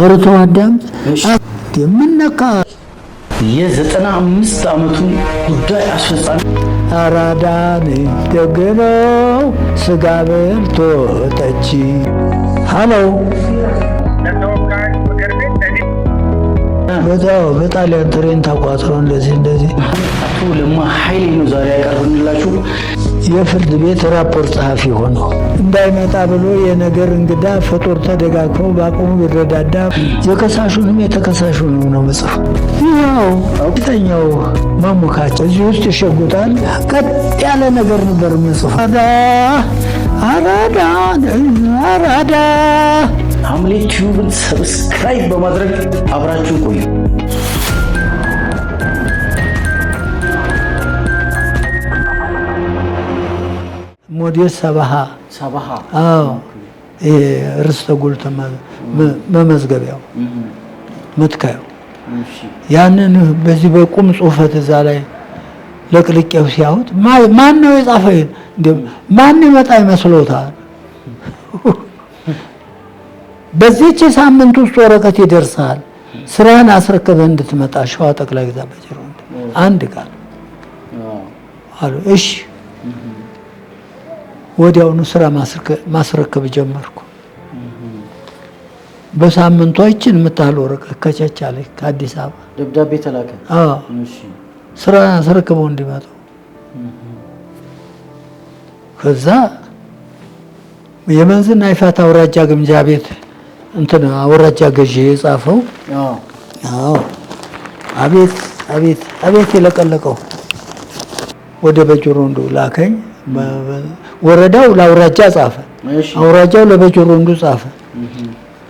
ሰርቶ አዳምጥ የምነካ የ95 ዓመቱን ጉዳይ አስፈጻሚ አራዳን ደግነው ስጋ በልቶ ጠጪ። ሃሎ በጣሊያን ትሬን ተቋጥሮ እንደዚህ አቶ ለማ ኃይሌ ነው ዛሬ ያቀርብንላችሁ። የፍርድ ቤት ራፖርት ጸሐፊ ሆኖ እንዳይመጣ ብሎ የነገር እንግዳ ፍጡር ተደጋግፎ በአቅሙ ቢረዳዳ የከሳሹንም የተከሳሹንም ነው መጽፍ። ያው አውጥተኛው ማሙካቸው እዚህ ውስጥ ይሸጉታል። ቀጥ ያለ ነገር ነበር መጽፍ። አራዳ ሐምሌ ቲዩብን ሰብስክራይብ በማድረግ አብራችሁ ቆዩ። ሞዴስ ሰባሃ አዎ ርስተ ጉልት መመዝገቢያው መትካዩ ያንን በዚህ በቁም ጽሁፈት እዛ ላይ ለቅልቄው ሲያዩት ማን ነው የጻፈው? ማን ይመጣ ይመስሎታል? በዚህች ሳምንት ውስጥ ወረቀት ይደርሳል፣ ስራህን አስረክበህ እንድትመጣ ሸዋ ጠቅላይ ግዛት በጅሮ አንድ ቃል አሉ። እሺ ወዲያውኑ ስራ ማስረከብ ጀመርኩ። በሳምንቱ አይችን የምታህል ወረቀት ከቻቻለ ከአዲስ አበባ ደብዳቤ ተላከ። እሺ ስራ አስረክበው እንዲመጡ። ከዛ የመንዝና ይፋት አውራጃ ግምጃ ቤት እንትን አውራጃ ገዢ የጻፈው አቤት አቤት አቤት የለቀለቀው ወደ በጅሮንዶ ላከኝ። ወረዳው ለአውራጃ ጻፈ፣ አውራጃው ለበጅሮንዶ ጻፈ።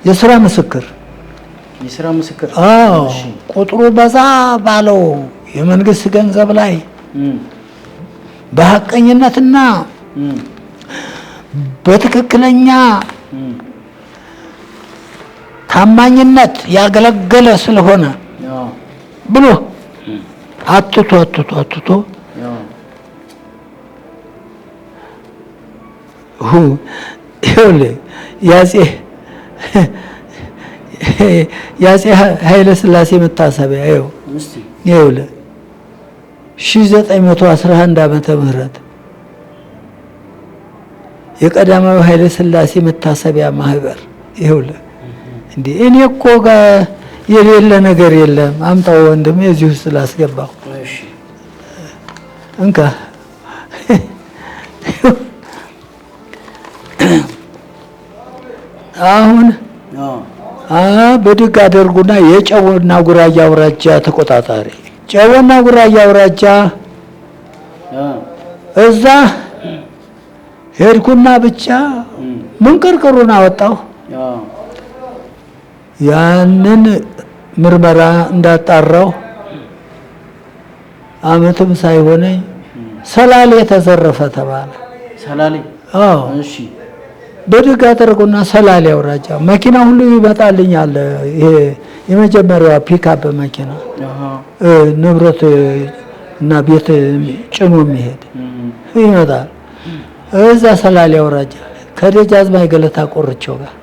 የሥራ ምስክር ቁጥሩ በዛ ባለው የመንግስት ገንዘብ ላይ በሐቀኝነትና በትክክለኛ ታማኝነት ያገለገለ ስለሆነ ብሎ አትቶ ያጼ ኃይለ ሥላሴ መታሰቢያ ይኸውልህ 1911 ዓመተ ምህረት የቀዳማዊ ኃይለ ሥላሴ መታሰቢያ ማህበር ይኸውልህ። እንዴ እኔ እኮ ጋር የሌለ ነገር የለም። አምጣው ወንድም እዚህ ውስጥ ላስገባው። እሺ እንካ አሁን በድግ አደርጉና የጨወና ጉራያ አውራጃ ተቆጣጣሪ ጨወና ጉራያ አውራጃ እዛ ሄድኩና ብቻ ምንቅርቅሩን አወጣሁ። ያንን ምርመራ እንዳጣራው አመትም ሳይሆነኝ ሰላሌ ተዘረፈ ተባለ። ሰላሌ እሺ በድግ አደረጉና ሰላሌ አውራጃ መኪና ሁሉ ይመጣልኛል። ይሄ የመጀመሪያዋ ፒክአፕ መኪና ንብረት እና ቤት ጭኖ የሚሄድ ይመጣል። እዛ ሰላሌ አውራጃ ከደጃዝማች ገለታ ቆርቸው ጋር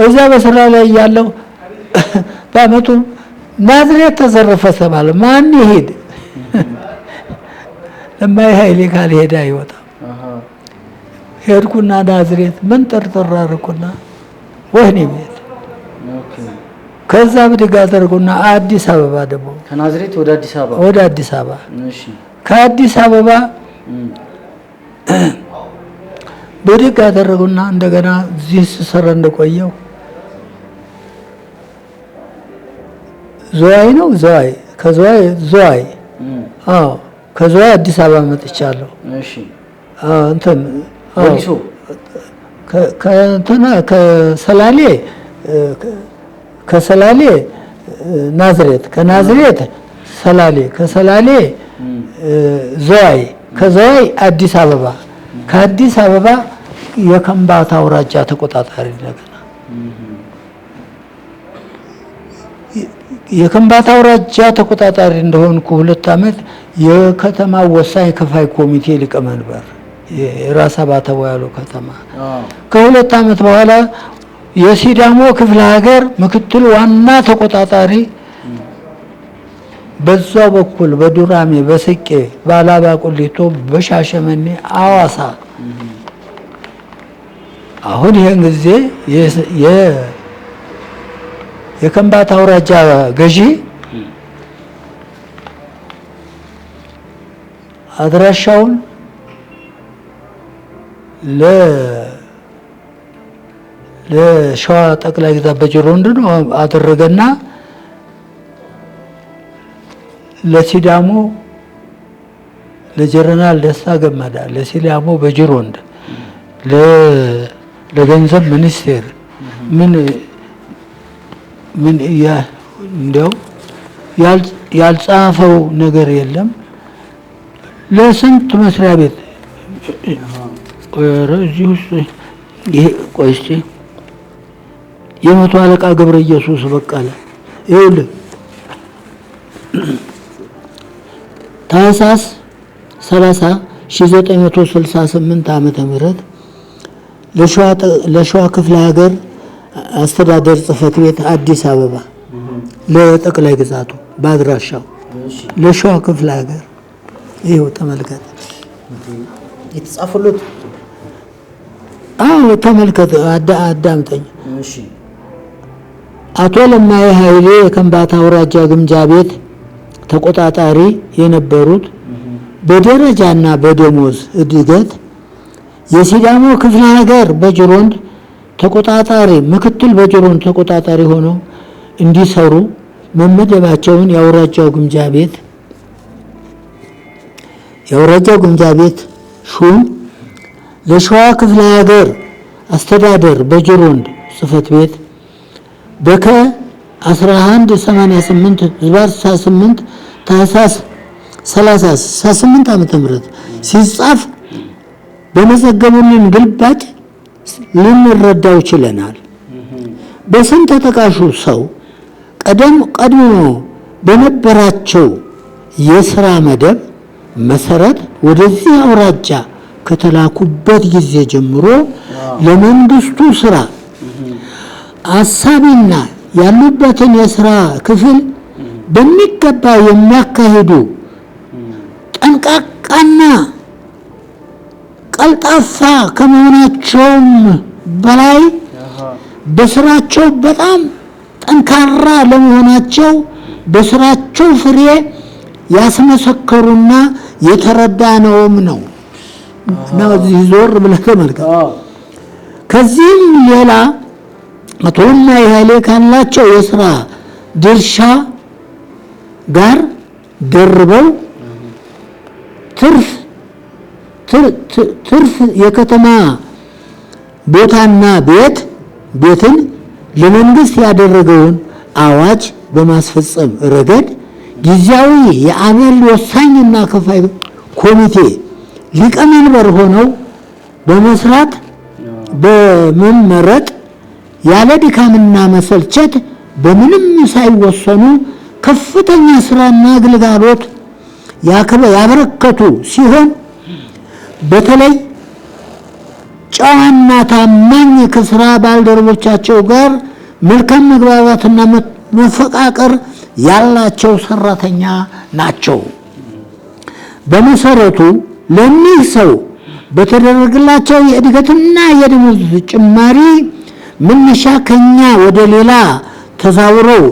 እዛ በስራ ላይ ያለው በአመቱ ናዝሬት ተዘረፈ ተባለ። ማን ይሄድ? ለማይ ኃይሌ ካልሄደ አይወጣም። ሄድኩና ናዝሬት ምን ጥርጥር አደረኩና ወህኒ ቤት። ከዛ ብድግ አደረጉና አዲስ አበባ ደግሞ ከናዝሬት ወደ አዲስ አበባ እሺ ከአዲስ አበባ ብድግ አደረጉና እንደገና እዚህ ስሰራ እንደቆየው ዘዋይ ነው ከዘዋይ ከዘዋይ አዲስ አበባ መጥቻለሁ። እሺ እንትን ከሰላሌ ናዝሬት ከናዝሬት ሰላሌ ከሰላሌ ዘዋይ ከዘዋይ አዲስ አበባ ከአዲስ አበባ የከምባታ አውራጃ ተቆጣጣሪ እንደገና የከምባታ አውራጃ ተቆጣጣሪ እንደሆንኩ 2 አመት የከተማ ወሳኝ ከፋይ ኮሚቴ ሊቀመንበር የራስ አባተው ያለው ከተማ ከ2 አመት በኋላ የሲዳሞ ክፍለ ሀገር ምክትል ዋና ተቆጣጣሪ በዛው በኩል በዱራሜ፣ በስቄ፣ በአላባ ቁሊቶ፣ በሻሸመኔ፣ አዋሳ አሁን ይሄን ጊዜ የከምባታ አውራጃ ገዢ አድራሻውን ለሸዋ ጠቅላይ ግዛት በጅሮንድ ነው አደረገና ለሲዳሞ ለጀነራል ደስታ ገመዳ፣ ለሲዳሞ በጅሮንድ ለገንዘብ ሚኒስቴር ምን እንደው ያልጻፈው ነገር የለም። ለስንት መስሪያ ቤት እዚህ ውስጥ ይሄ ቆይ እስኪ የመቶ አለቃ ገብረ ኢየሱስ በቀለ ይኸውልህ ታህሳስ 30 1968 ዓመተ ምህረት ለሸዋ ክፍለ ሀገር አስተዳደር ጽሕፈት ቤት አዲስ አበባ ለጠቅላይ ግዛቱ ባድራሻው ለሸዋ ክፍለ ሀገር ይኸው ተመልከት የተጻፈሉት። አዎ ተመልከት፣ አዳምጠኝ። እሺ አቶ ለማይ ኃይሌ የከምባታ አውራጃ ግምጃ ቤት ተቆጣጣሪ የነበሩት በደረጃና በደሞዝ እድገት የሲዳሞ ክፍለ ሀገር በጅሮንድ ተቆጣጣሪ ምክትል በጅሮንድ ተቆጣጣሪ ሆነው እንዲሰሩ መመደባቸውን የአውራጃው ግምጃ ቤት ሹም ለሸዋ ክፍለ ሀገር አስተዳደር በጅሮንድ ጽሕፈት ቤት በከ 1188 8 ታህሳስ 38 ዓመተ ምህረት ሲጻፍ በመዘገቡልን ግልባጭ ልንረዳው ችለናል። በስም ተጠቃሹ ሰው ቀድሞ በነበራቸው የሥራ መደብ መሰረት ወደዚህ አውራጃ ከተላኩበት ጊዜ ጀምሮ ለመንግስቱ ስራ አሳቢና ያሉበትን የሥራ ክፍል በሚገባ የሚያካሂዱ ጠንቃቃና ቀልጣፋ ከመሆናቸውም በላይ በስራቸው በጣም ጠንካራ ለመሆናቸው በስራቸው ፍሬ ያስመሰከሩና የተረዳነውም ነው። ነው ዞር ብለህ ተመልከት። ከዚህም ሌላ አቶ ለማይ ኃይሌ ካላቸው የሥራ ድርሻ ጋር ደርበው ትርፍ የከተማ ቦታና ቤትን ለመንግስት ያደረገውን አዋጅ በማስፈጸም ረገድ ጊዜያዊ የአበል ወሳኝና ከፋይ ኮሚቴ ሊቀመንበር ሆነው በመስራት በመመረጥ ያለ ድካምና መሰልቸት በምንም ሳይወሰኑ ከፍተኛ ስራና አገልግሎት ያበረከቱ ሲሆን በተለይ ጨዋና ታማኝ ከስራ ባልደረቦቻቸው ጋር መልካም መግባባትና መፈቃቀር ያላቸው ሰራተኛ ናቸው። በመሰረቱ ለዚህ ሰው በተደረገላቸው የእድገትና የደሞዝ ጭማሪ መነሻ ከኛ ወደ ሌላ ተዛውረው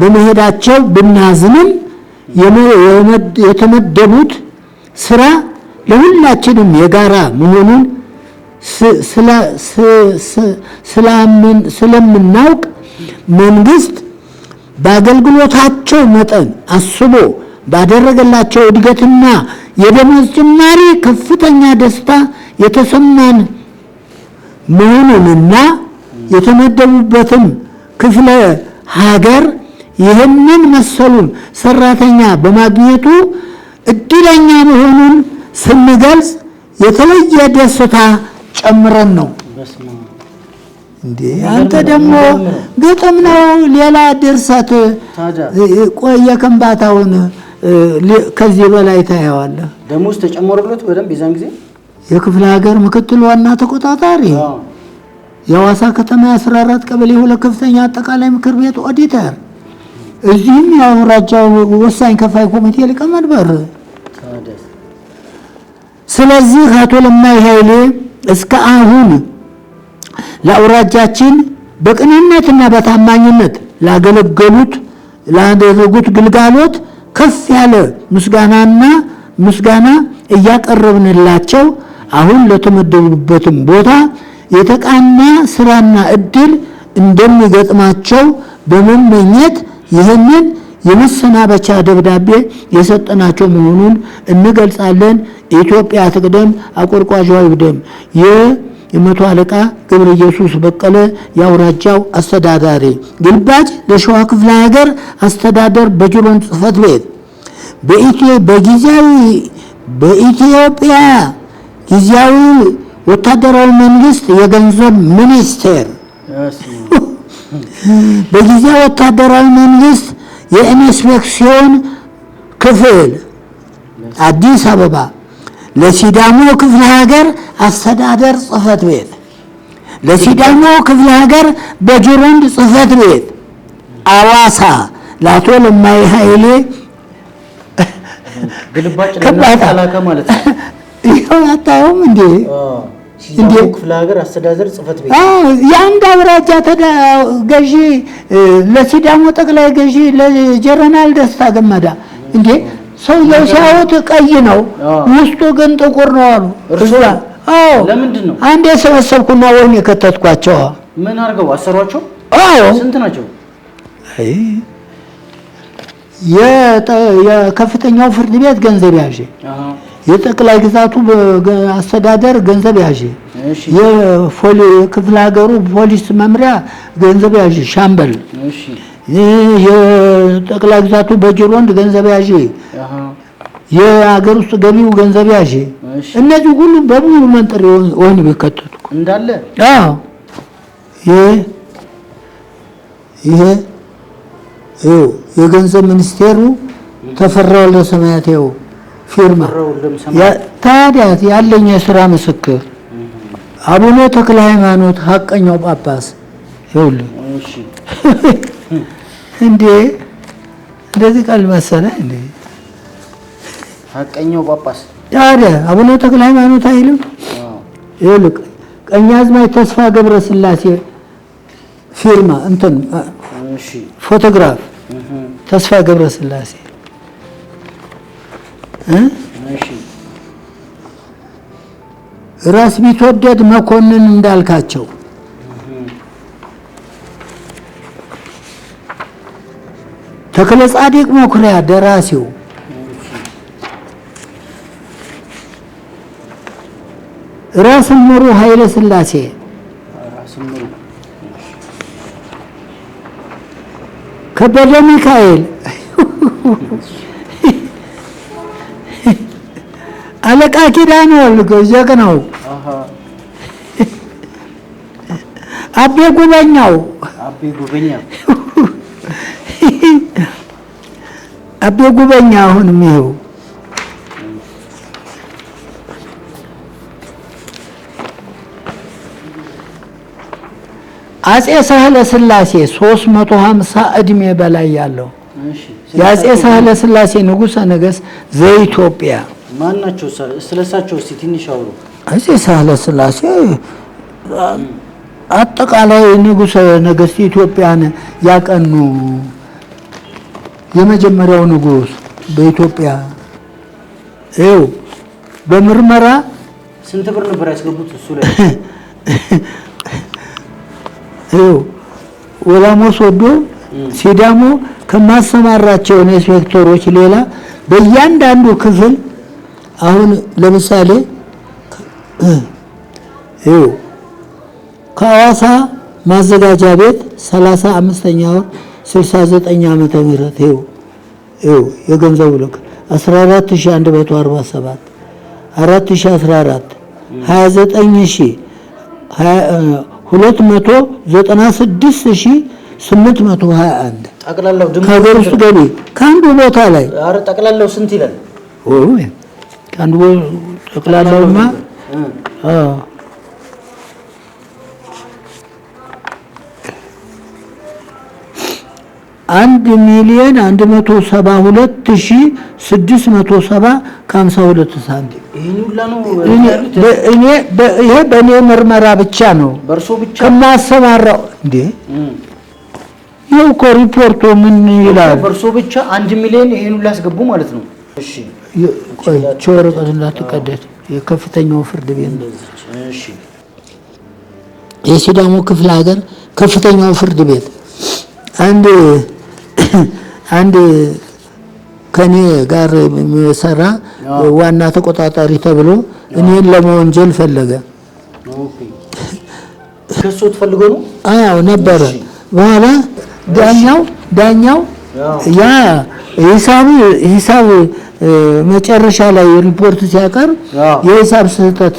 በመሄዳቸው ብናዝንም የተመደቡት ስራ ለሁላችንም የጋራ መሆኑን ስለምናውቅ መንግስት በአገልግሎታቸው መጠን አስቦ ባደረገላቸው እድገትና የደሞዝ ጭማሪ ከፍተኛ ደስታ የተሰማን መሆኑንና የተመደቡበትም ክፍለ ሀገር ይህንን መሰሉን ሰራተኛ በማግኘቱ እድለኛ መሆኑን ስንገልጽ የተለየ ደስታ ጨምረን ነው። እንዴ አንተ ደግሞ ግጥም ነው ሌላ ድርሰት ቆየ ከንባታውን ከዚህ በላይ ታየዋለህ። ደሞዝ ተጨመረለት በደንብ የዛን ጊዜ የክፍለ ሀገር ምክትል ዋና ተቆጣጣሪ የሐዋሳ ከተማ 14 ቀበሌ 2 ከፍተኛ አጠቃላይ ምክር ቤት ኦዲተር፣ እዚህም የአውራጃው ወሳኝ ከፋይ ኮሚቴ ሊቀመንበር። ስለዚህ አቶ ለማይ ኃይሌ እስከ አሁን ለአውራጃችን በቅንነትና በታማኝነት ላደረጉት ግልጋሎት ከፍ ያለ ምስጋና እያቀረብንላቸው አሁን ለተመደቡበትም ቦታ የተቃና ስራና እድል እንደሚገጥማቸው በመመኘት ይህንን የመሰናበቻ ደብዳቤ የሰጠናቸው መሆኑን እንገልጻለን። ኢትዮጵያ ትቅደም፣ አቆርቋዧ ይቅደም። የመቶ አለቃ ገብረ ኢየሱስ በቀለ የአውራጃው አስተዳዳሪ። ግልባጭ ለሸዋ ክፍለ ሀገር አስተዳደር በጅሮን ጽሕፈት ቤት በኢትዮጵያ ጊዜያዊ ወታደራዊ መንግስት የገንዘብ ሚኒስቴር በጊዜያዊ ወታደራዊ መንግስት የኢንስፔክሽን ክፍል አዲስ አበባ ለሲዳሞ ክፍለ ሀገር አስተዳደር ጽሕፈት ቤት ለሲዳሞ ክፍለ ሀገር በጅሮንድ ጽሕፈት ቤት አዋሳ ለአቶ ለማይ ኃይሌ ግልባጭ ለናላካ ማለት ነው። ይሄው አታዩም እንዴ? ሲዳሞ ክፍለ ሀገር አስተዳደር ጽሕፈት ቤት የአንድ አውራጃ ገዢ ለሲዳሞ ጠቅላይ ገዢ ለጀነራል ደስታ ገመዳ እንዴ ሰውየው ሲያዩት ቀይ ነው፣ ውስጡ ግን ጥቁር ነው አሉ። ለምንድን ነው? አንዴ ሰበሰብኩና ወይን የከተትኳቸው። ምን አድርገው አሰሯቸው? ስንት ናቸው? የከፍተኛው ፍርድ ቤት ገንዘብ ያዥ፣ የጠቅላይ ግዛቱ አስተዳደር ገንዘብ ያዥ፣ የክፍለ ሀገሩ ፖሊስ መምሪያ ገንዘብ ያዥ ሻምበል፣ የጠቅላይ ግዛቱ በጅሮንድ ገንዘብ ያዥ፣ የሀገር ውስጥ ገቢው ገንዘብ ያዥ፣ እነዚህ ሁሉ በሙሉ መንጥር ወህኒ ቢከተቱ እንዳለ ይሄ የገንዘብ ሚኒስቴሩ ተፈራ ወልደሰማያት ፊርማ። ታዲያ ያለኝ የሥራ ምስክር አቡነ ተክለ ሃይማኖት ሐቀኛው ጳጳስ ይኸውልህ። እንዴ እንደዚህ ቃል መሰለህ እንዴ? ሐቀኛው ጳጳስ ታዲያ አቡነ ተክለ ሃይማኖት አይልም? ይኸውልህ ቀኛዝማች ተስፋ ገብረ ስላሴ ፊርማ እንትን ፎቶግራፍ ተስፋ ገብረ ስላሴ ራስ ቢትወደድ መኮንን እንዳልካቸው ተክለ ጻዲቅ መኩሪያ ደራሲው ራስ ምሩ ኃይለ ስላሴ ከበደ ሚካኤል አለቃ ኪዳነ ወልድ ጀግናው አቤ ጉበኛው አቤ ጉበኛ አሁንም ይኸው አጼ ሳህለ ስላሴ 350 እድሜ በላይ ያለው የአጼ ሳህለ ስላሴ ንጉሠ ነገሥት ዘኢትዮጵያ ማን ናቸው? ስለሳቸው እስቲ ትንሽ አውሩ። አጼ ሳህለ ስላሴ አጠቃላይ ንጉሠ ነገሥት ኢትዮጵያን ያቀኑ የመጀመሪያው ንጉሥ በኢትዮጵያ ይኸው በምርመራ ስንት ብር ነበር ያስገቡት እሱ ላይ? ወላሞ ሶዶ ሲዳሞ ከማሰማራቸው ኢንስፔክተሮች ሌላ በእያንዳንዱ ክፍል አሁን ለምሳሌ ከሐዋሳ ማዘጋጃ ቤት 35ኛ ወር 69 ዓመተ ምህረት የገንዘቡ ልክ 14147 4014 296,821 ጠቅላላው ድምር ከሀገር ውስጥ ገቢ ከአንዱ ቦታ ላይ ጠቅላላው ስንት ይላል? ከአንዱ ጠቅላላውማ 1,172,670 ሳንቲም። ይሄ በእኔ ምርመራ ብቻ ነው። በእርሶ ብቻ ከማሰማራው እንዴ ይኸው እኮ ሪፖርቱ ምን ይላል? በእርሶ ብቻ 1 ሚሊዮን ይሄን ሁሉ ያስገቡ ማለት ነው። እሺ ቆይ ወረቀት እንዳትቀደድ። የከፍተኛው ፍርድ ቤት ነው። እሺ የሲዳሞ ክፍለ ሀገር ከፍተኛው ፍርድ ቤት አንድ ከኔ ጋር የሚሰራ ዋና ተቆጣጣሪ ተብሎ እኔን ለመወንጀል ፈለገ። ኦኬ ከሶት ፈልጎ ነው? አዎ ነበረ። በኋላ ዳኛው ያ ሂሳብ መጨረሻ ላይ ሪፖርት ሲያቀርብ የሂሳብ ስህተት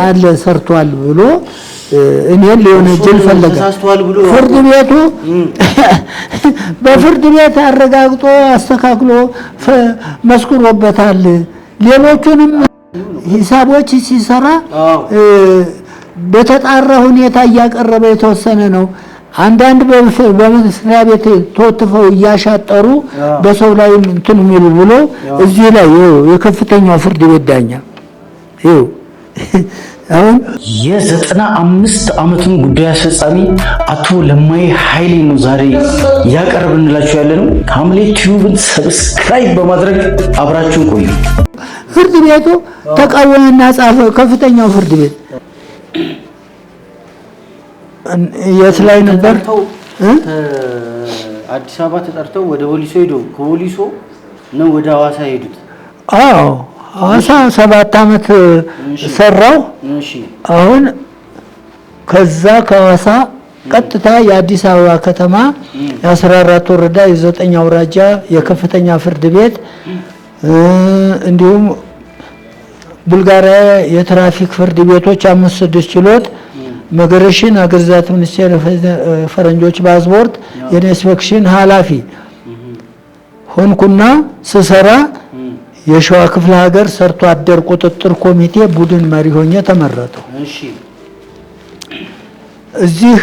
አለ ሰርቷል ብሎ እኔን ሊወነጀል ፈለገ። ፍርድ ቤቱ በፍርድ ቤት አረጋግጦ አስተካክሎ መስክሮበታል። ሌሎቹንም ሂሳቦች ሲሰራ በተጣራ ሁኔታ እያቀረበ የተወሰነ ነው። አንዳንድ በመስሪያ ቤት ተወጥፈው እያሻጠሩ በሰው ላይ እንትን የሚሉ ብሎ እዚህ ላይ የከፍተኛው ፍርድ ቤት ዳኛ አሁን የ95 ዓመቱን ጉዳይ አስፈጻሚ አቶ ለማይ ኃይሌ ነው ዛሬ ያቀርብንላችሁ ያለነው። ሐምሌት ቲዩብን ሰብስክራይብ በማድረግ አብራችሁን ቆዩ። ፍርድ ቤቱ ተቃወመና ጻፈ። ከፍተኛው ፍርድ ቤት የት ላይ ነበር? አዲስ አበባ ተጠርተው ወደ ወሊሶ ሄደው ከወሊሶ ነው ወደ ሐዋሳ ሄዱት። አዎ ሐዋሳ 7 ዓመት ሰራው። አሁን ከዛ ከሐዋሳ ቀጥታ የአዲስ አበባ ከተማ የ14 ወረዳ የ9 አውራጃ የከፍተኛ ፍርድ ቤት እንዲሁም ቡልጋሪያ የትራፊክ ፍርድ ቤቶች 5-6 ችሎት መገረሽን አገርዛት ሚኒስቴር ፈረንጆች ፓስፖርት የኢንስፔክሽን ኃላፊ ሆንኩና ስሰራ የሸዋ ክፍለ ሀገር ሰርቶ አደር ቁጥጥር ኮሚቴ ቡድን መሪ ሆኜ ተመረጠው። እዚህ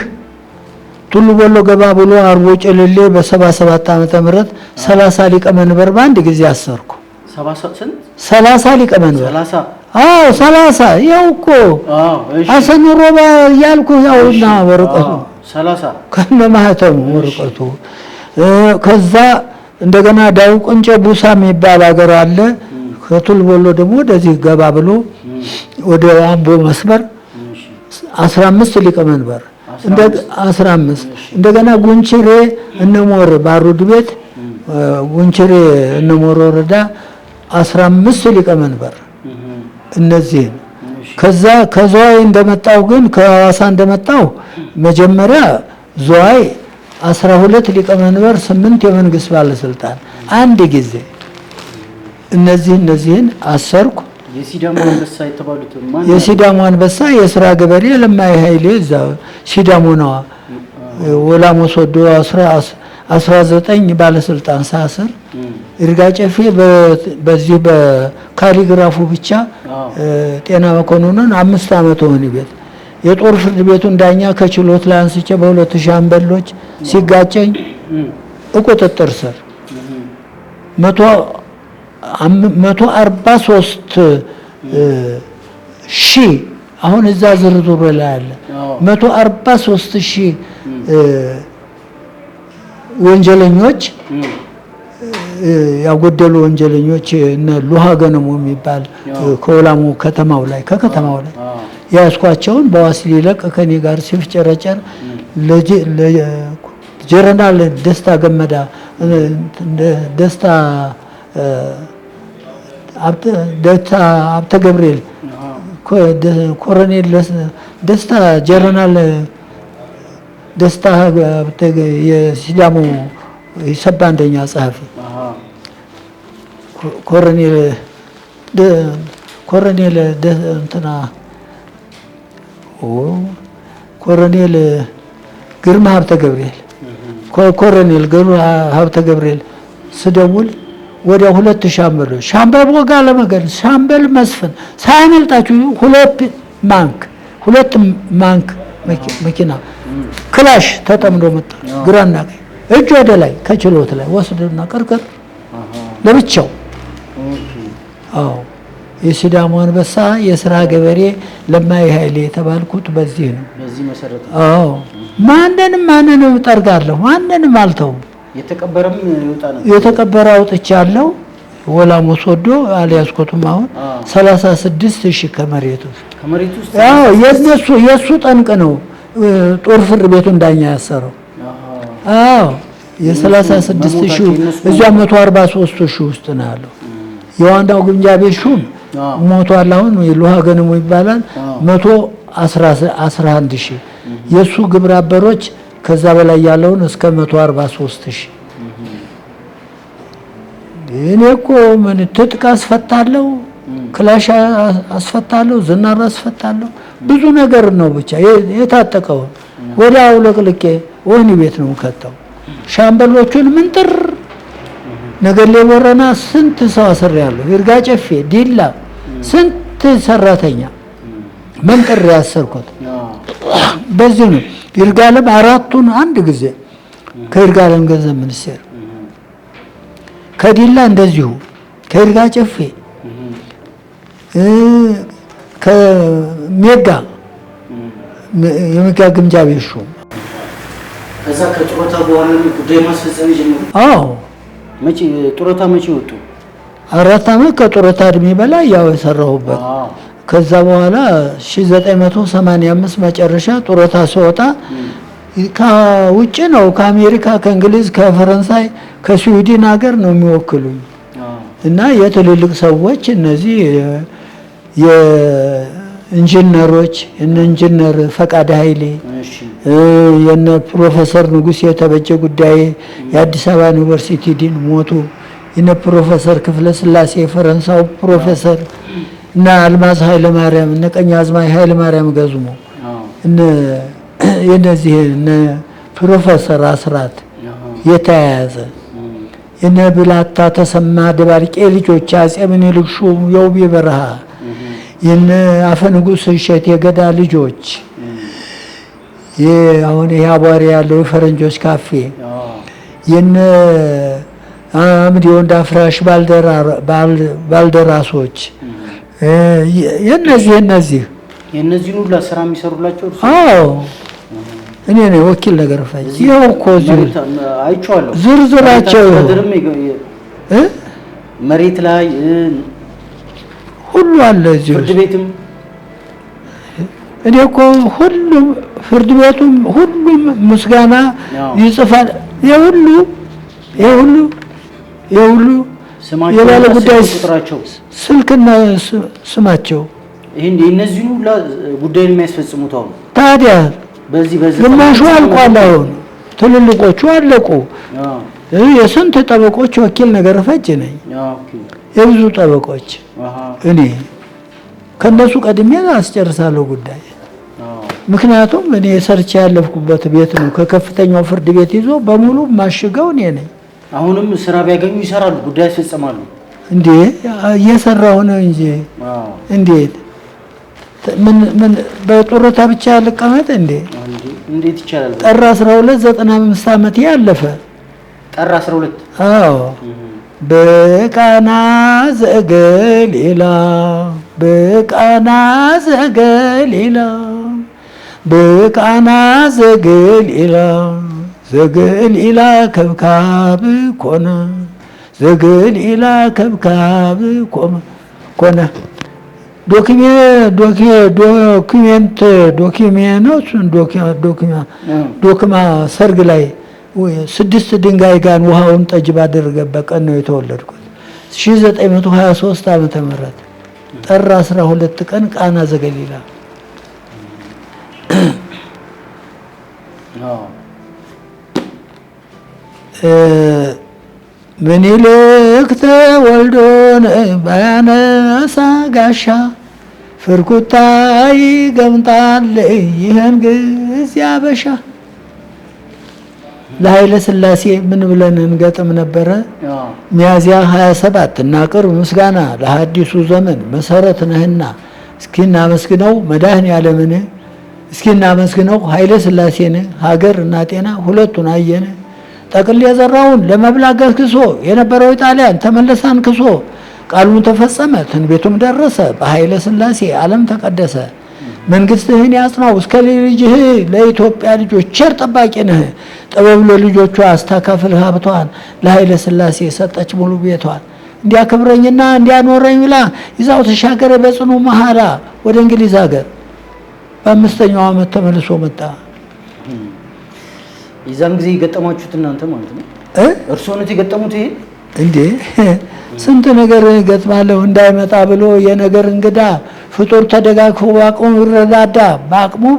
ቱሉ ቦሎ ገባ ብሎ አርቦ ጨለሌ በ77 ዓመተ ምህረት 30 ሊቀ መንበር በአንድ ጊዜ አሰርኩ። 30 ሊቀ መንበር 30 ያው እኮ ሐሰን ሮባ ያልኩ ያውና ወረቀቱ 30 ከነ ማህተሙ ወረቀቱ። ከዛ እንደገና ዳው ቆንጨ ቡሳ የሚባል ሀገር አለ። ከቱል ቦሎ ደግሞ ወደዚህ ገባ ብሎ ወደ አምቦ መስመር 15 ሊቀ መንበር 15 እንደገና ጉንችሬ እነሞር ባሩድ ቤት ጉንችሬ እነሞር ወረዳ 15 ሊቀ መንበር እነዚህ። ከዛ ከዘዋይ እንደመጣው ግን ከሐዋሳ እንደመጣው መጀመሪያ ዘዋይ 12 ሊቀ መንበር 8 የመንግስት ባለስልጣን አንድ ጊዜ እነዚህን አሰርኩ። የሲዳሞ አንበሳ የስራ ገበሬ ለማይ ኃይሌ እዛ ሲዳሞ ነው። ወላሞ ሶዶ 19 ባለስልጣን ሳስር ይርጋ ጨፌ በዚህ በካሊግራፉ ብቻ ጤና መኮንኑን 5 ዓመት ወህኒ ቤት የጦር ፍርድ ቤቱን ዳኛ ከችሎት ላይ አንስቼ በ2000 አንበሎች ሲጋጨኝ ቁጥጥር ስር 143 ሺህ አሁን እዛ ዝርዝሩ ላይ አለ 143 ሺህ ወንጀለኞች ያጎደሉ ወንጀለኞች እነ ሉሃ ገነሙ የሚባል ከወላሙ ከተማው ላይ ያስኳቸውን በዋስ ሊለቅ ከኔ ጋር ሲፍጨረጨር ጀነራል ደስታ ገመዳ ደስታ አብተ ገብርኤል ኮሎኔል ደስታ ጀነራል ደስታ የሲዳሞ የሰባ አንደኛ ጸሐፊ ኮሎኔል እንትና ኮሎኔል ግርማ ሀብተ ገብርኤል ኮሎኔል ግርማ ሀብተ ገብርኤል ስደውል ወደ 2 ሻምበሎች ሻምበል ወጋ ለመገል ሻምበል መስፍን ሳያመልጣችሁ 2 ማንክ መኪና ክላሽ ተጠምዶ መጣ። ግራና ቀኝ እጅ ወደ ላይ ከችሎት ላይ ወስድና ቅርቅር ለብቻው። አዎ የሲዳሞ አንበሳ የስራ ገበሬ ለማይ ኃይሌ የተባልኩት በዚህ ነው። በዚህ መሰረት አዎ ማንንም ጠርጋለሁ፣ ማንንም አልተውም። የተቀበረም ይወጣ ነው። የተቀበረ አውጥቻለሁ። ወላሞ ሶዶ አልያዝኩትም። አሁን 36,000 ከመሬቱ ውስጥ አዎ የሱ ጠንቅ ነው። ጦር ፍርድ ቤቱን ዳኛ ያሰረው። አዎ የ36,000 እዚያ 143,000 ውስጥ ነው ያለው። የዋንዳው ግምጃ ቤት ሹም ሞቷል። አሁን ሉሃ ገነሙ ይባላል። 111,000 የሱ ግብረ አበሮች ከዛ በላይ ያለውን እስከ 143,000። እኔ እኮ ምን ትጥቅ አስፈታለሁ፣ ክላሽ አስፈታለሁ፣ ዝናር አስፈታለሁ፣ ብዙ ነገር ነው። ብቻ የታጠቀውን ወደ አውለቅልቄ ወህኒ ቤት ነው ከተው። ሻምበሎቹን ምንጥር ነገሌ ቦረና ስንት ሰው አስሬያለሁ። ይርጋ ጨፌ ዲላ ስንት ሰራተኛ መንጥር ያሰርኩት በዚህ ነው። ይርጋለም 4ቱን አንድ ጊዜ ከይርጋለም ገንዘብ ሚኒስቴር፣ ከዲላ እንደዚሁ፣ ከይርጋ ጨፌ፣ ከሜጋ የሜጋ ግምጃ ቤት ሹም። ከዛ ከጡረታ በኋላ ጉዳይ ማስፈጸም ጀመሩ። አዎ መቼ ጡረታ መቼ ወጡ? 4 ዓመት ከጡረታ እድሜ በላይ ያው የሰራሁበት። ከዛ በኋላ 1985 መጨረሻ ጡረታ ሲወጣ ከውጭ ነው፣ ከአሜሪካ፣ ከእንግሊዝ፣ ከፈረንሳይ፣ ከስዊድን ሀገር ነው የሚወክሉኝ እና የትልልቅ ሰዎች እነዚህ የኢንጂነሮች እነ ኢንጂነር ፈቃደ ኃይሌ የነ ፕሮፌሰር ንጉሴ የተበጀ ጉዳይ የአዲስ አበባ ዩኒቨርሲቲ ዲን ሞቱ። የነ ፕሮፌሰር ክፍለ ስላሴ የፈረንሳው ፕሮፌሰር እና አልማዝ ኃይለ ማርያም እነ ቀኛዝማች ኃይለ ማርያም ገዝሞ የነዚህ እነ ፕሮፌሰር አስራት የተያያዘ የነ ብላታ ተሰማ ደባልቄ ልጆች አጼ ምኒልክ ሹም የውቤ በረሃ የነ አፈ ንጉሥ እሸት የገዳ ልጆች አሁን ይሄ አቧሪ ያለው የፈረንጆች ካፌ የነ አምድ ወንድ አፍራሽ ባልደራሶች የነዚህ ሁሉ ስራ የሚሰሩላቸው እርሱ? አዎ እኔ ነኝ ወኪል ነገር ፋይ ይሄው እኮ አይቼዋለሁ። ዝርዝራቸው መሬት ላይ ሁሉ አለ እዚህ ፍርድ ቤትም። እኔ እኮ ሁሉም ፍርድ ቤቱም ሁሉም ምስጋና ይጽፋል። የሁሉ የባለ ጉዳይ ቁጥራቸው ስልክና ስማቸው ይሄን እነዚህ ሁሉ ጉዳይን የሚያስፈጽሙት አሁን ታዲያ በዚህ ግማሹ አልቋል። አሁን ትልልቆቹ አለቁ። የስንት ጠበቆች ወኪል ነገር ፈጅ ነኝ። የብዙ ጠበቆች እኔ ከነሱ ቀድሜ አስጨርሳለሁ ጉዳይ። ምክንያቱም እኔ ሰርቼ ያለፍኩበት ቤት ነው። ከከፍተኛው ፍርድ ቤት ይዞ በሙሉ ማሽገው እኔ ነኝ። አሁንም ስራ ቢያገኙ ይሰራሉ፣ ጉዳይ ያስፈጽማሉ። እንዴ እየሰራሁ ነው እንጂ እንዴት ምን በጡረታ ብቻ ልቀመጥ እንዴ? እንዴት ይቻላል? ጥር 12 95 ዓመት ያለፈ ጥር 12 አዎ በቃና ዘገሊላ በቃና ዘገሊላ በቃና ዘገሊላ ዘገሊላ ከብካብ ኮነ ዘገሊላ ከብካብ ኮነ ዶክማ ሰርግ ላይ 6 ድንጋይ ጋር ውሃውን ጠጅ ባደረገበት ቀን ነው የተወለድኩት። 1923 ዓመተ ምህረት ጥር 12 ቀን ቃና ዘገሊላ። ምኒልክ ተወልዶን ባያነሳ ጋሻ ፍርኩታይ ገምጣል ይህን ጊዜ አበሻ። ለኃይለ ሥላሴ ምን ብለን እንገጥም ነበረ? ሚያዝያ 27 እና ቅርብ ምስጋና ለሐዲሱ ዘመን መሰረት ነህና እስኪ እናመስግነው መድኃኔዓለምን እስኪ እናመስግነው ኃይለ ሥላሴን ሀገር እና ጤና ሁለቱን አየን ጠቅል የዘራውን ለመብላት ገስግሶ የነበረው ጣሊያን ተመለሳን ክሶ ቃሉን ተፈጸመ ትንቢቱም ደረሰ በኃይለ ሥላሴ ዓለም ተቀደሰ መንግስትህን ያጽናው እስከ ልጅህ ለኢትዮጵያ ልጆች ቸር ጠባቂ ነህ ጥበብ ለልጆቿ አስታካፍል ሀብቷን ለኃይለ ሥላሴ ሰጠች ሙሉ ቤቷን እንዲያከብረኝና እንዲያኖረኝ ብላ ይዛው ተሻገረ በጽኑ መሐላ ወደ እንግሊዝ ሀገር በአምስተኛው ዓመት ተመልሶ መጣ። ይዛን ጊዜ የገጠማችሁት እናንተ ማለት ነው? እርሶ ነው የገጠሙት? ይሄ እንዴ ስንት ነገር ገጥማለሁ እንዳይመጣ ብሎ የነገር እንግዳ ፍጡር ተደጋግፎ በአቅሙ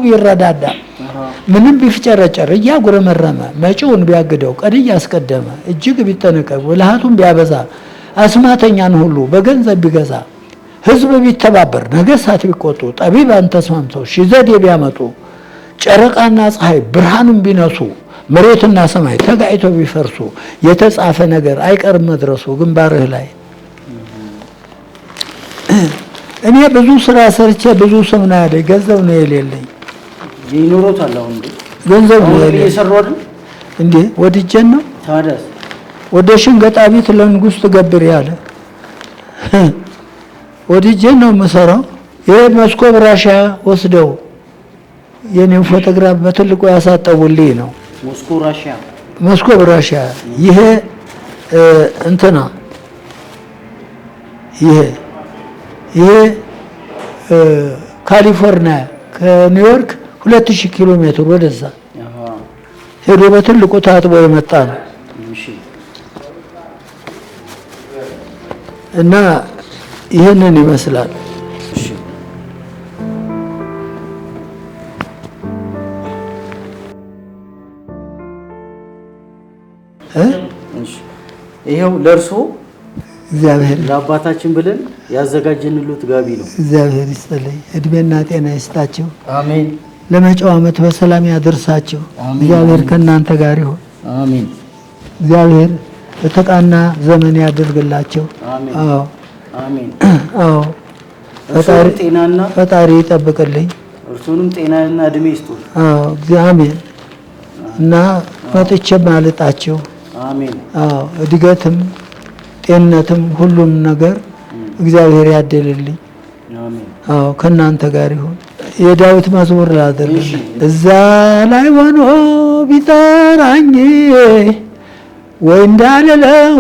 ቢረዳዳ ምንም ቢፍጨረጨር እያጉረመረመ መጪውን ቢያግደው ቀድ እያስቀደመ እጅግ ቢጠነቀቅ ብልሃቱን ቢያበዛ አስማተኛን ሁሉ በገንዘብ ቢገዛ ህዝብ ቢተባበር ነገሥታት ቢቆጡ ጠቢባን ተስማምተው ዘዴ ቢያመጡ ጨረቃና ፀሐይ ብርሃንም ቢነሱ መሬትና ሰማይ ተጋይተው ቢፈርሱ የተጻፈ ነገር አይቀርም መድረሱ ግንባርህ ላይ። እኔ ብዙ ስራ ሰርቼ ብዙ ስም ነው ያለኝ ገንዘብ ነው የሌለኝ። ይኖሮታል አሁን ገንዘብ ነው የሰራው እንዴ ወድጄን ነው ታዲያስ ወደ ሽንገጣቢት ለንጉሥ ትገብር ያለ ወድጄን ነው የምሰራው። ይሄ መስኮብ ራሽያ ወስደው የኔን ፎቶግራፍ በትልቁ ያሳጠቡልኝ ነው። መስኮብ ራሽያ ይሄ እንትና ይሄ ካሊፎርኒያ ከኒውዮርክ 2000 ኪሎ ሜትር ወደዛ ሄዶ በትልቁ ታጥቦ የመጣ ነው እና ይሄንን ይመስላል። ይሄው ለርሶ እግዚአብሔር ለአባታችን ብለን ያዘጋጀንሉት ጋቢ ነው። እግዚአብሔር ይስጥልኝ እድሜና ጤና ይስጣችሁ። አሜን። ለመጪው ዓመት በሰላም ያደርሳችሁ። እግዚአብሔር ከእናንተ ጋር ይሁን። አሜን። እግዚአብሔር በተቃና ዘመን ያደርግላችሁ። አዎ አሜን። አዎ ፈጣሪ ይጠብቅልኝ። እርሱንም ጤናና እድሜ ይስጡ። አዎ እግዚአብሔር እና መጥቼ ማለጣችሁ። አሜን። አዎ እድገትም ጤንነትም ሁሉም ነገር እግዚአብሔር ያደልልኝ። አሜን። አዎ ከእናንተ ጋር ይሁን። የዳዊት መዝሙር ላድርግ። እዛ ላይ ሆኖ ቢጠራኝ ወይ እንዳልለው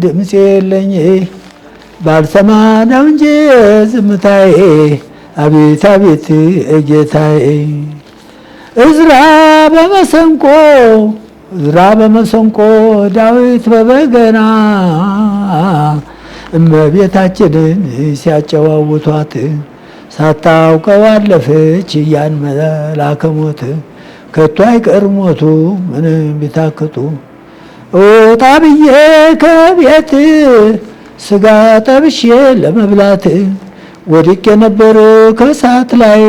ድምፅ የለኝ ባልሰማ ነው እንጂ ዝምታዬ አቤት አቤት ጌታዬ። እዝራ በመሰንቆ ዳዊት በበገና እመቤታችንን ሲያጨዋውቷት ሳታውቀው አለፈች ያን መልአከ ሞት። ከቶ አይቀር ሞቱ ምንም ቢታክቱ ወጣ ብዬ ከቤት ስጋ ጠብሼ ለመብላት ወድቄ ነበር ከሳት ላይ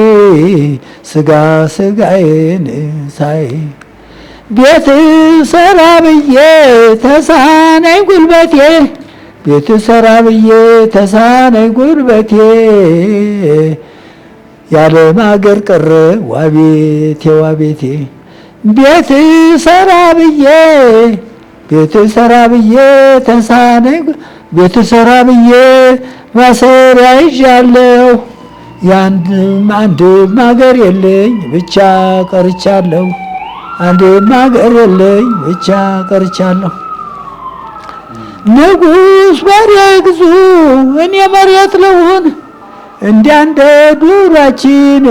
ስጋ ስጋዬን ሳይ ቤት ሰራ ብዬ ተሳነኝ ጉልበቴ ቤት ሰራ ብዬ ተሳነኝ ጉልበቴ ያለም አገር ቀረ ዋቤቴ ዋቤቴ ቤት ሰራ ብዬ ተሳነኝ ቤት ሰራ ብዬ ማሰሪያ ይዣለሁ አንድም አገር የለኝ ብቻ ቀርቻለሁ አንድም አገር የለኝ ብቻ ቀርቻለሁ። ንጉሥ በሬ ግዙ እኔ መሬት ልሁን እንደ ዱራችን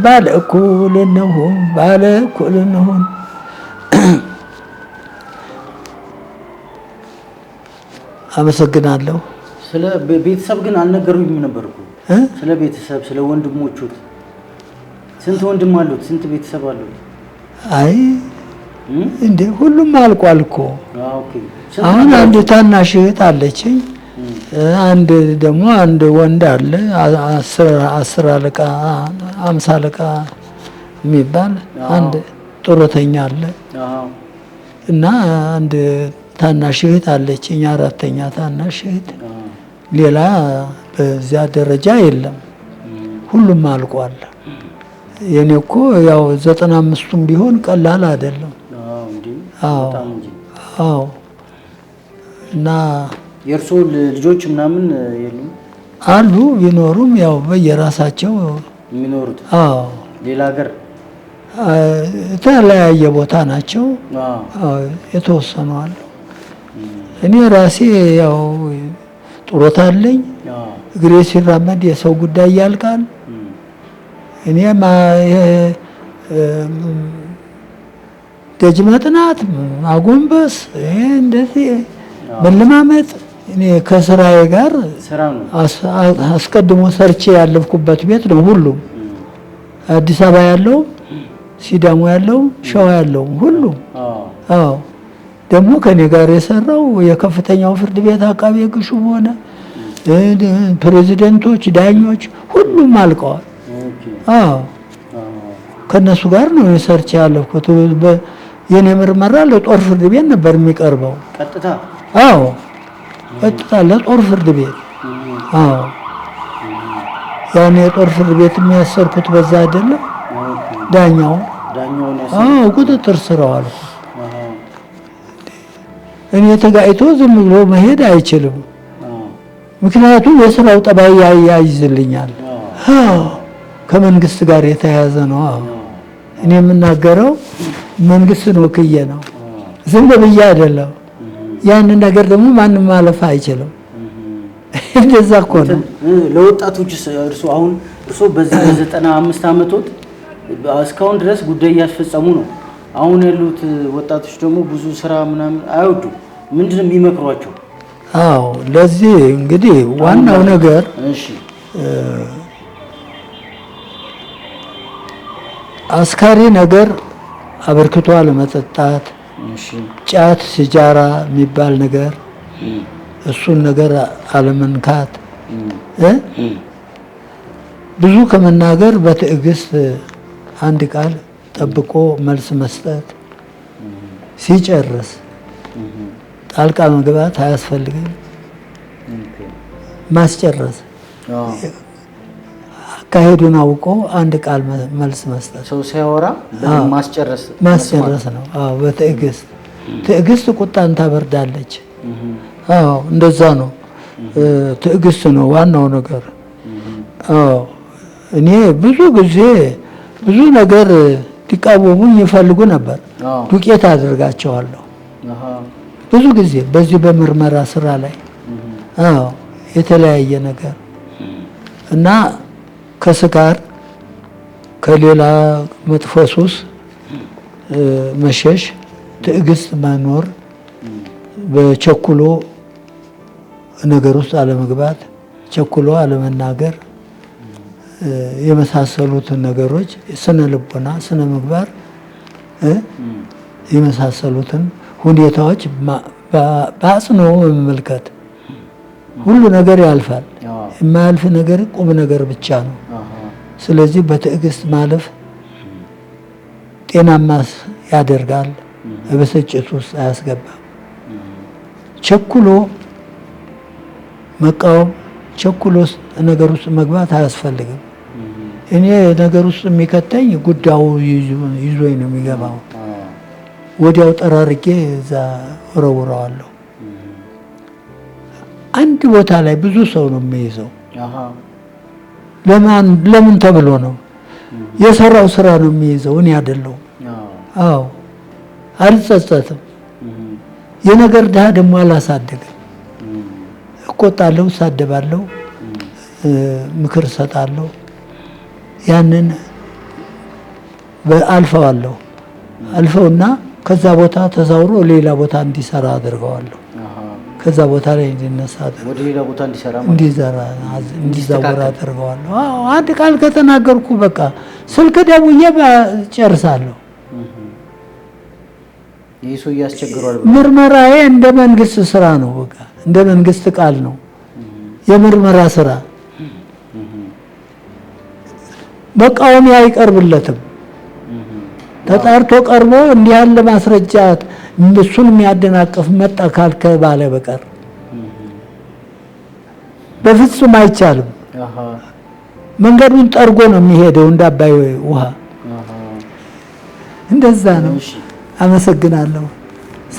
ባለ እኩል እንሁን። አመሰግናለሁ። ስለ ቤተሰብ ግን አልነገሩኝም ነበር እኮ ስለ ቤተሰብ ስለ ወንድሞቹ ስንት ወንድም አሉት? ስንት ቤተሰብ አሉት? አይ እንዴ ሁሉም አልቋል እኮ። አሁን አንድ ታናሽ እህት አለችኝ። አንድ ወንድ አለ 10 አለቃ 50 አለቃ የሚባል አንድ ጡረተኛ አለ እና አንድ ታናሽ እህት አለችኝ 4ኛ ታናሽ እህት። ሌላ በዚያ ደረጃ የለም። ሁሉም አልቋል። የኔ እኮ ያው 95ቱም ቢሆን ቀላል አይደለም። አዎ። እና የእርስዎ ልጆች ምናምን የሉም? አሉ ቢኖሩም ያው በየራሳቸው የሚኖሩት? አዎ። ሌላ ሀገር የተለያየ ቦታ ናቸው። አዎ የተወሰኑ አሉ። እኔ ራሴ ያው ጡረታ አለኝ። እግሬ ሲራመድ የሰው ጉዳይ ያልቃል። እኔ ደጅ መጥናት፣ ማጎንበስ፣ እንደዚህ መለማመጥ እኔ ከስራዬ ጋር አስቀድሞ ሰርቼ ያለፍኩበት ቤት ነው። ሁሉም አዲስ አበባ ያለው፣ ሲዳሞ ያለው፣ ሸዋ ያለው ሁሉም። አዎ ደግሞ ከኔ ጋር የሰራው የከፍተኛው ፍርድ ቤት አቃቤ ሕግ ሹም ሆነ ፕሬዝዳንቶች፣ ዳኞች ሁሉም አልቀዋል። አዎ ከነሱ ጋር ነው ሰርቼ ያለፍኩት። የኔ ምርመራ ለጦር ፍርድ ቤት ነበር የሚቀርበው ቀጥታ። አዎ ቀጥታ ለጦር ፍርድ ቤት። አዎ ያኔ የጦር ፍርድ ቤት የሚያሰርኩት በዛ አይደለም። ዳኛው አዎ ቁጥጥር ስር አልኩ። እኔ ተጋይቶ ዝም ብሎ መሄድ አይችልም። ምክንያቱም የስራው ጠባይ ያይዝልኛል። ከመንግስት ጋር የተያያዘ ነው። እኔ የምናገረው መንግስትን ወክዬ ነው፣ ዝም ብዬ አይደለም። ያንን ነገር ደግሞ ማንም ማለፍ አይችልም። እንደዛ እኮ ነው። ለወጣቶች እርሶ በዚህ በ95 ዓመቶት እስካሁን ድረስ ጉዳይ እያስፈጸሙ ነው። አሁን ያሉት ወጣቶች ደግሞ ብዙ ስራ ምናምን አይወዱ። ምንድነው የሚመክሯቸው? አዎ ለዚህ እንግዲህ ዋናው ነገር አስካሪ ነገር አበርክቶ አለመጠጣት፣ ጫት፣ ሲጃራ የሚባል ነገር እሱን ነገር አለመንካት፣ ብዙ ከመናገር በትዕግስት አንድ ቃል ጠብቆ መልስ መስጠት፣ ሲጨርስ ጣልቃ መግባት አያስፈልግም። ማስጨረስ አካሄዱን አውቆ አንድ ቃል መልስ መስጠት። ሰው ሲያወራ ማስጨረስ ነው። አዎ በትዕግስት ትዕግስት ቁጣን ታበርዳለች። አዎ እንደዛ ነው። ትዕግስት ነው ዋናው ነገር። አዎ እኔ ብዙ ጊዜ ብዙ ነገር ሊቃወሙኝ ይፈልጉ ነበር። ዱቄት አድርጋቸዋለሁ ብዙ ጊዜ በዚህ በምርመራ ስራ ላይ። አዎ የተለያየ ነገር እና ከስካር ከሌላ መጥፎ ሱስ መሸሽ፣ ትዕግስት መኖር፣ በቸኩሎ ነገር ውስጥ አለመግባት፣ ቸኩሎ አለመናገር የመሳሰሉትን ነገሮች ስነ ልቦና፣ ስነ ምግባር የመሳሰሉትን ሁኔታዎች በአጽንኦ መመልከት። ሁሉ ነገር ያልፋል። የማያልፍ ነገር ቁም ነገር ብቻ ነው። ስለዚህ በትዕግስት ማለፍ ጤናማ ያደርጋል። በብስጭት ውስጥ አያስገባም። ቸኩሎ መቃወም፣ ቸኩሎ ነገር ውስጥ መግባት አያስፈልግም። እኔ ነገር ውስጥ የሚከተኝ ጉዳዩ ይዞኝ ነው የሚገባው። ወዲያው ጠራርጌ እዛ ወረውረዋለሁ። አንድ ቦታ ላይ ብዙ ሰው ነው የሚይዘው። ለምን ተብሎ ነው? የሰራው ስራ ነው የሚይዘው፣ እኔ አይደለሁም። አዎ አልጸጸትም። የነገር ድሃ ደግሞ አላሳደግም። እቆጣለሁ፣ እሳደባለሁ፣ ምክር እሰጣለሁ። ያንን አልፈዋለሁ። አልፈውና ከዛ ቦታ ተዛውሮ ሌላ ቦታ እንዲሰራ አድርገዋለሁ። ከዛ ቦታ ላይ እንዲነሳ ወደ ሌላ ቦታ እንዲዛወር አድርገዋለሁ። አዎ አንድ ቃል ከተናገርኩ በቃ ስልክ ደውዬ ጨርሳለሁ። ይህ ሰው ያስቸግሯል። ምርመራዬ እንደ መንግስት ስራ ነው። በቃ እንደ መንግስት ቃል ነው የምርመራ ስራ። መቃወሚያ አይቀርብለትም። ተጣርቶ ቀርቦ እንዲህ ያለ ማስረጃ እሱን የሚያደናቅፍ መጣ ካልተባለ በቀር በፍጹም አይቻልም። መንገዱን ጠርጎ ነው የሚሄደው እንደ አባይ ውሃ። እንደዛ ነው። አመሰግናለሁ።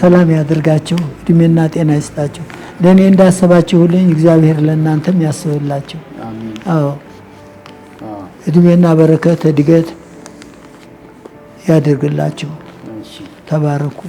ሰላም ያድርጋቸው፣ እድሜና ጤና ይስጣቸው። ለእኔ እንዳሰባችሁልኝ እግዚአብሔር ለእናንተም ያስብላቸው። አዎ እድሜና በረከት እድገት ያድርግላቸው። ተባረኩ።